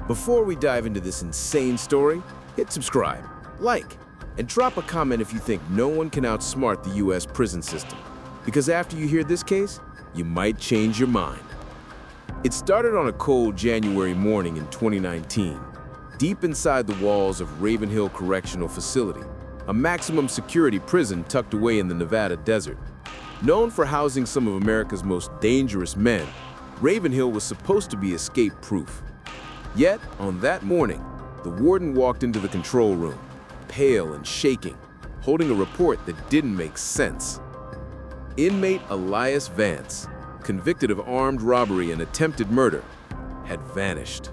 Before we dive into this insane story, hit subscribe, like, and drop a comment if you think no one can outsmart the US prison system. Because after you hear this case, you might change your mind. It started on a cold January morning in 2019, deep inside the walls of Ravenhill Correctional Facility, a maximum security prison tucked away in the Nevada desert. Known for housing some of America's most dangerous men, Ravenhill was supposed to be escape-proof. Yet, on that morning, the warden walked into the control room, pale and shaking, holding a report that didn't make sense. Inmate Elias Vance, convicted of armed robbery and attempted murder, had vanished.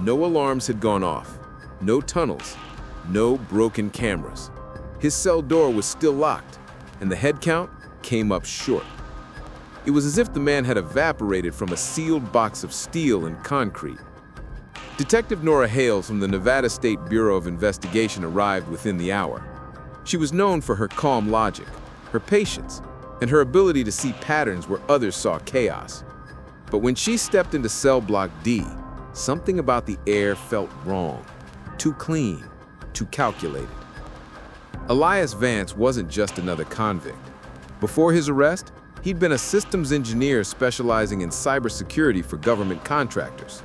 No alarms had gone off, no tunnels, no broken cameras. His cell door was still locked, and the head count came up short. It was as if the man had evaporated from a sealed box of steel and concrete. Detective Nora Hales from the Nevada State Bureau of Investigation arrived within the hour. She was known for her calm logic, her patience, and her ability to see patterns where others saw chaos. But when she stepped into cell block D, something about the air felt wrong, too clean, too calculated. Elias Vance wasn't just another convict. Before his arrest, he'd been a systems engineer specializing in cybersecurity for government contractors.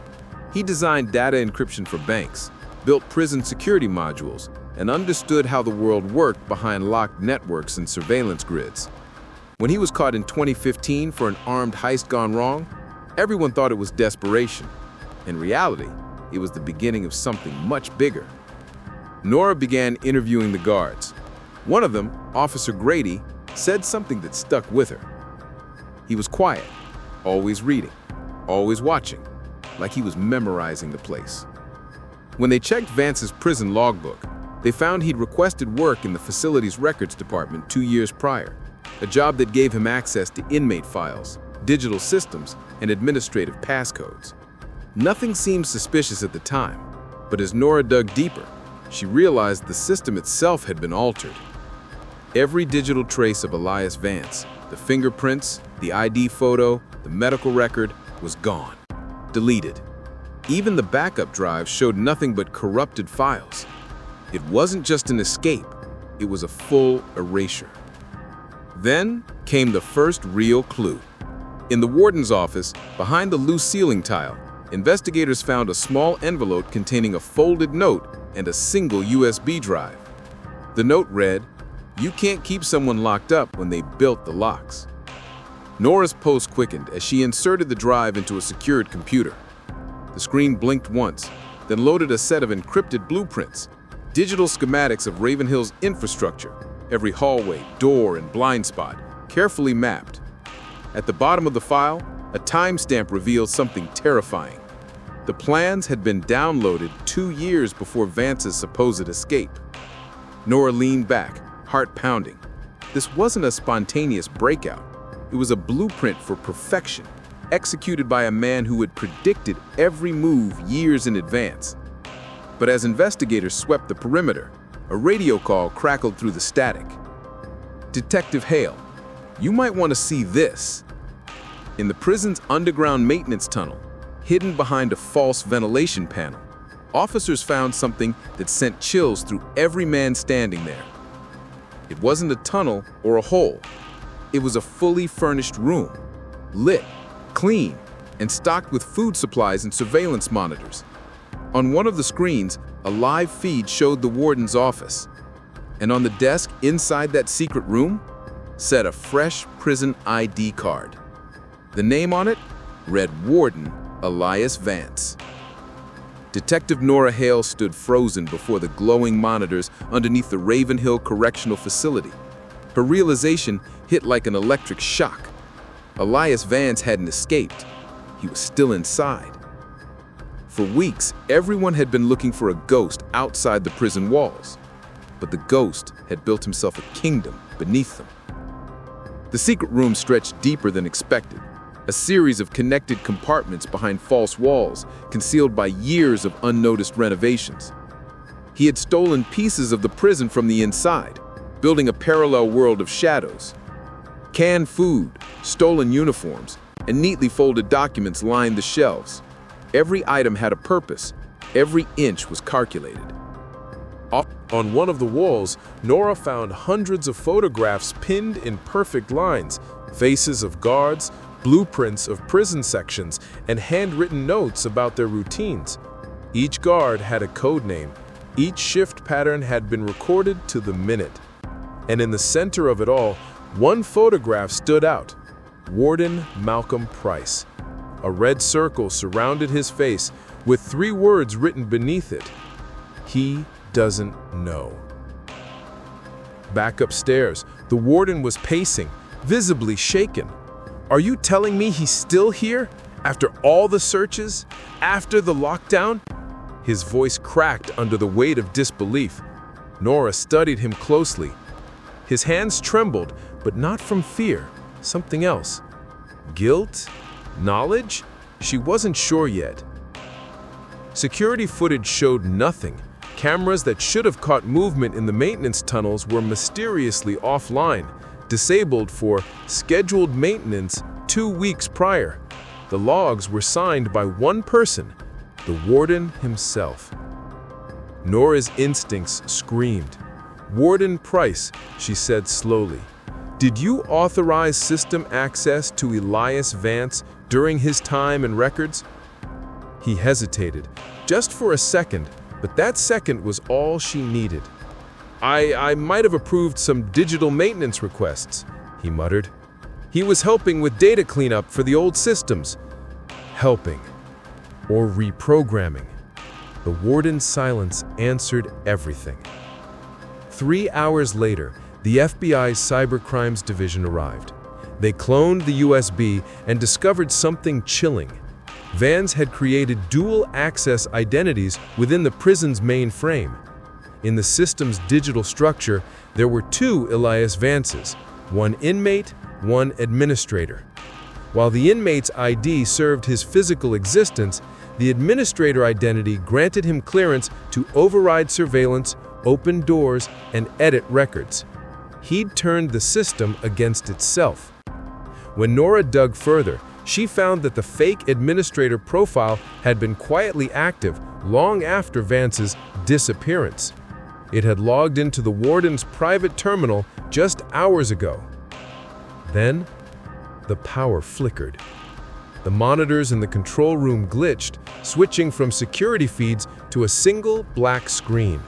He designed data encryption for banks, built prison security modules, and understood how the world worked behind locked networks and surveillance grids. When he was caught in 2015 for an armed heist gone wrong, everyone thought it was desperation. In reality, it was the beginning of something much bigger. Nora began interviewing the guards. One of them, Officer Grady, said something that stuck with her. He was quiet, always reading, always watching, like he was memorizing the place. When they checked Vance's prison logbook, they found he'd requested work in the facility's records department 2 years prior, a job that gave him access to inmate files, digital systems, and administrative passcodes. Nothing seemed suspicious at the time, but as Nora dug deeper, she realized the system itself had been altered. Every digital trace of Elias Vance, the fingerprints, the ID photo, the medical record, was gone. Deleted. Even the backup drive showed nothing but corrupted files. It wasn't just an escape, it was a full erasure. Then came the first real clue. In the warden's office, behind the loose ceiling tile, investigators found a small envelope containing a folded note and a single USB drive. The note read, "You can't keep someone locked up when they built the locks." Nora's pulse quickened as she inserted the drive into a secured computer. The screen blinked once, then loaded a set of encrypted blueprints, digital schematics of Ravenhill's infrastructure, every hallway, door, and blind spot, carefully mapped. At the bottom of the file, a timestamp revealed something terrifying. The plans had been downloaded 2 years before Vance's supposed escape. Nora leaned back, heart pounding. This wasn't a spontaneous breakout. It was a blueprint for perfection, executed by a man who had predicted every move years in advance. But as investigators swept the perimeter, a radio call crackled through the static. "Detective Hale, you might want to see this." In the prison's underground maintenance tunnel, hidden behind a false ventilation panel, officers found something that sent chills through every man standing there. It wasn't a tunnel or a hole. It was a fully furnished room, lit, clean, and stocked with food supplies and surveillance monitors. On one of the screens, a live feed showed the warden's office. And on the desk inside that secret room sat a fresh prison ID card. The name on it read Warden Elias Vance. Detective Nora Hale stood frozen before the glowing monitors underneath the Ravenhill Correctional Facility. Her realization hit like an electric shock. Elias Vance hadn't escaped. He was still inside. For weeks, everyone had been looking for a ghost outside the prison walls. But the ghost had built himself a kingdom beneath them. The secret room stretched deeper than expected, a series of connected compartments behind false walls, concealed by years of unnoticed renovations. He had stolen pieces of the prison from the inside, building a parallel world of shadows. Canned food, stolen uniforms, and neatly folded documents lined the shelves. Every item had a purpose. Every inch was calculated. On one of the walls, Nora found hundreds of photographs pinned in perfect lines, faces of guards, blueprints of prison sections, and handwritten notes about their routines. Each guard had a code name. Each shift pattern had been recorded to the minute. And in the center of it all, one photograph stood out: Warden Malcolm Price. A red circle surrounded his face, with 3 words written beneath it: "He doesn't know." Back upstairs, the warden was pacing, visibly shaken. "Are you telling me he's still here? After all the searches? After the lockdown?" His voice cracked under the weight of disbelief. Nora studied him closely. His hands trembled, but not from fear, something else. Guilt? Knowledge? She wasn't sure yet. Security footage showed nothing. Cameras that should have caught movement in the maintenance tunnels were mysteriously offline, disabled for scheduled maintenance 2 weeks prior. The logs were signed by one person, the warden himself. Nora's instincts screamed. "Warden Price," she said slowly, "did you authorize system access to Elias Vance during his time and records?" He hesitated, just for a second, but that second was all she needed. I might have approved some digital maintenance requests," he muttered. "He was helping with data cleanup for the old systems." Helping. Or reprogramming. The warden's silence answered everything. 3 hours later, the FBI's Cybercrimes Division arrived. They cloned the USB and discovered something chilling. Vance had created dual-access identities within the prison's mainframe. In the system's digital structure, there were 2 Elias Vances, one inmate, one administrator. While the inmate's ID served his physical existence, the administrator identity granted him clearance to override surveillance, open doors, and edit records. He'd turned the system against itself. When Nora dug further, she found that the fake administrator profile had been quietly active long after Vance's disappearance. It had logged into the warden's private terminal just hours ago. Then, the power flickered. The monitors in the control room glitched, switching from security feeds to a single black screen.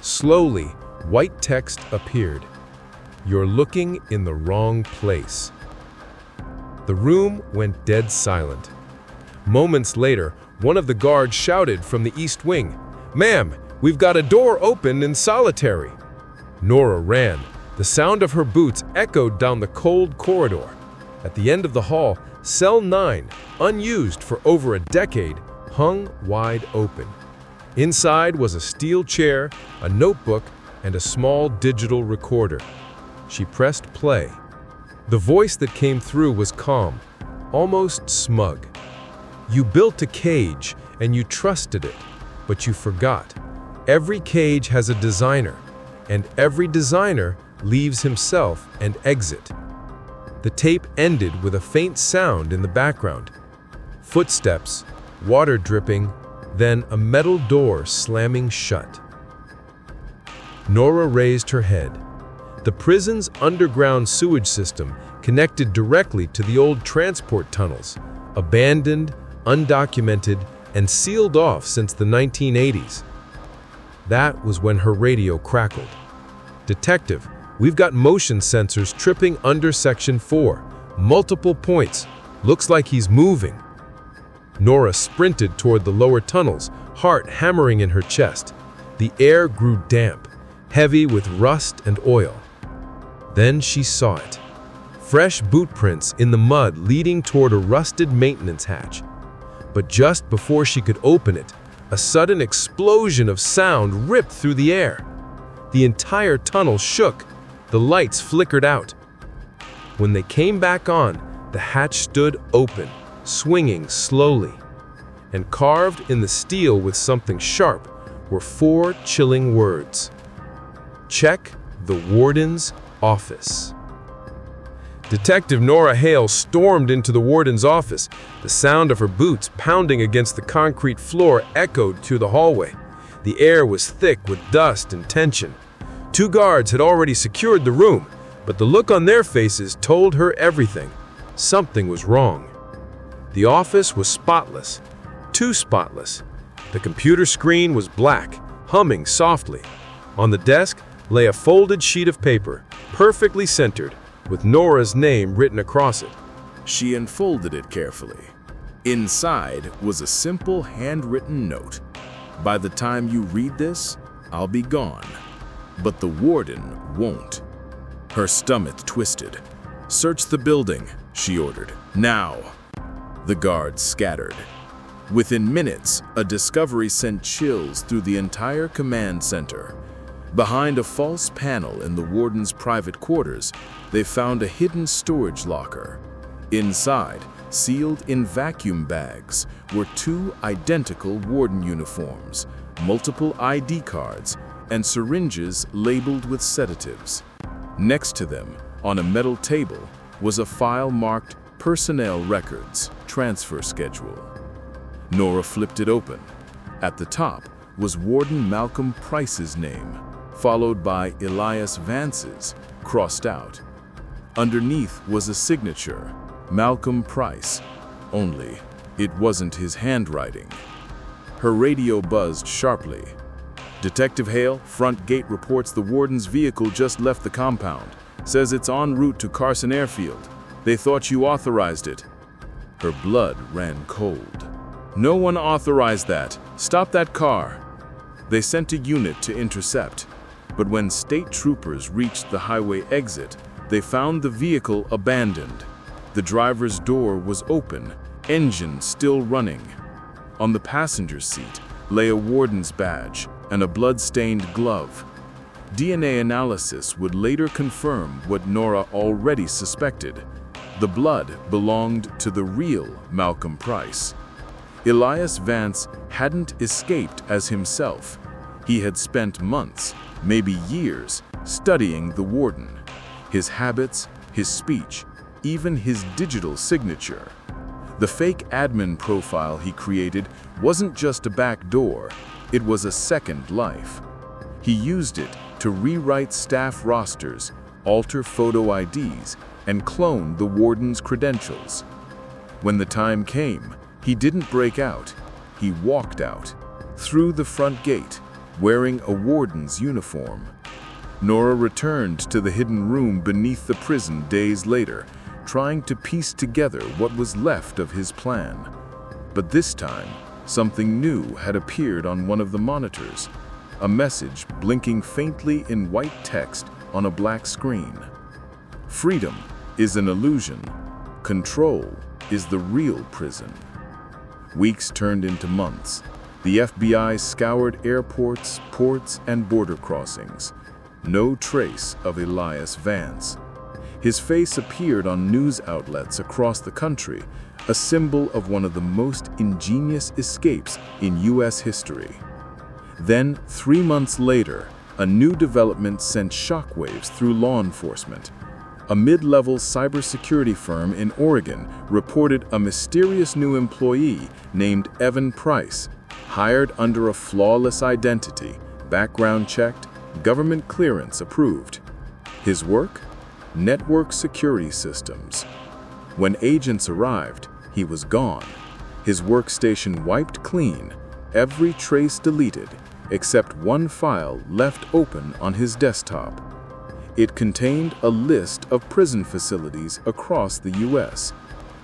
Slowly, white text appeared. "You're looking in the wrong place." The room went dead silent. Moments later, one of the guards shouted from the east wing, "Ma'am, we've got a door open in solitary." Nora ran. The sound of her boots echoed down the cold corridor. At the end of the hall, Cell 9, unused for over a decade, hung wide open. Inside was a steel chair, a notebook, and a small digital recorder. She pressed play. The voice that came through was calm, almost smug. "You built a cage, and you trusted it, but you forgot. Every cage has a designer, and every designer leaves himself an exit." The tape ended with a faint sound in the background. Footsteps, water dripping, then a metal door slamming shut. Nora raised her head. The prison's underground sewage system connected directly to the old transport tunnels, abandoned, undocumented, and sealed off since the 1980s. That was when her radio crackled. "Detective, we've got motion sensors tripping under Section 4. Multiple points. Looks like he's moving." Nora sprinted toward the lower tunnels, heart hammering in her chest. The air grew damp, heavy with rust and oil. Then she saw it. Fresh boot prints in the mud leading toward a rusted maintenance hatch. But just before she could open it, a sudden explosion of sound ripped through the air. The entire tunnel shook. The lights flickered out. When they came back on, the hatch stood open, swinging slowly. And carved in the steel with something sharp were 4 chilling words. "Check the warden's office." Detective Nora Hale stormed into the warden's office. The sound of her boots pounding against the concrete floor echoed through the hallway. The air was thick with dust and tension. 2 guards had already secured the room, but the look on their faces told her everything. Something was wrong. The office was spotless, too spotless. The computer screen was black, humming softly. On the desk lay a folded sheet of paper, perfectly centered, with Nora's name written across it. She unfolded it carefully. Inside was a simple handwritten note. By the time you read this, I'll be gone. But the warden won't. Her stomach twisted. "Search the building," she ordered. "Now." The guards scattered. Within minutes, a discovery sent chills through the entire command center. Behind a false panel in the warden's private quarters, they found a hidden storage locker. Inside, sealed in vacuum bags, were 2 identical warden uniforms, multiple ID cards, and syringes labeled with sedatives. Next to them, on a metal table, was a file marked Personnel Records, Transfer Schedule. Nora flipped it open. At the top was Warden Malcolm Price's name, followed by Elias Vance's, crossed out. Underneath was a signature, Malcolm Price, only it wasn't his handwriting. Her radio buzzed sharply. "Detective Hale, front gate reports the warden's vehicle just left the compound. Says it's en route to Carson Airfield. They thought you authorized it." Her blood ran cold. "No one authorized that. Stop that car." They sent a unit to intercept. But when state troopers reached the highway exit, they found the vehicle abandoned. The driver's door was open, engine still running. On the passenger seat lay a warden's badge and a blood-stained glove. DNA analysis would later confirm what Nora already suspected. The blood belonged to the real Malcolm Price. Elias Vance hadn't escaped as himself. He had spent months, maybe years, studying the warden. His habits, his speech, even his digital signature. The fake admin profile he created wasn't just a back door, it was a second life. He used it to rewrite staff rosters, alter photo IDs, and clone the warden's credentials. When the time came, he didn't break out, he walked out, through the front gate, wearing a warden's uniform. Nora returned to the hidden room beneath the prison days later, trying to piece together what was left of his plan. But this time, something new had appeared on one of the monitors, a message blinking faintly in white text on a black screen. "Freedom is an illusion. Control is the real prison." Weeks turned into months. The FBI scoured airports, ports, and border crossings. No trace of Elias Vance. His face appeared on news outlets across the country, a symbol of one of the most ingenious escapes in U.S. history. Then, 3 months later, a new development sent shockwaves through law enforcement. A mid-level cybersecurity firm in Oregon reported a mysterious new employee named Evan Price, hired under a flawless identity, background checked, government clearance approved. His work? Network security systems. When agents arrived, he was gone. His workstation wiped clean, every trace deleted, except one file left open on his desktop. It contained a list of prison facilities across the U.S.,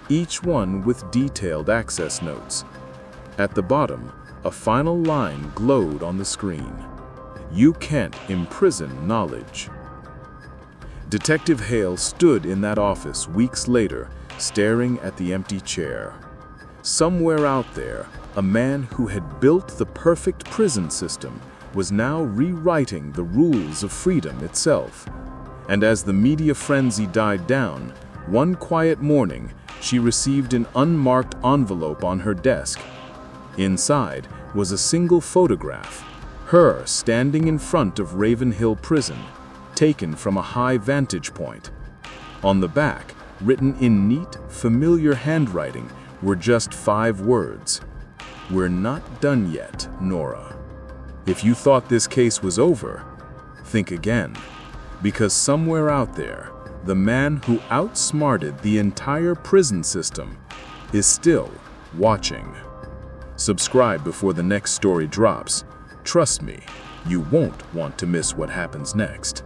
each one with detailed access notes. At the bottom, a final line glowed on the screen. "You can't imprison knowledge." Detective Hale stood in that office weeks later, staring at the empty chair. Somewhere out there, a man who had built the perfect prison system was now rewriting the rules of freedom itself. And as the media frenzy died down, one quiet morning, she received an unmarked envelope on her desk. Inside was a single photograph, her standing in front of Raven Hill Prison, taken from a high vantage point. On the back written in neat, familiar handwriting, were just 5 words. "We're not done yet, Nora. If you thought this case was over, think again. Because somewhere out there, the man who outsmarted the entire prison system is still watching." Subscribe before the next story drops. Trust me, you won't want to miss what happens next.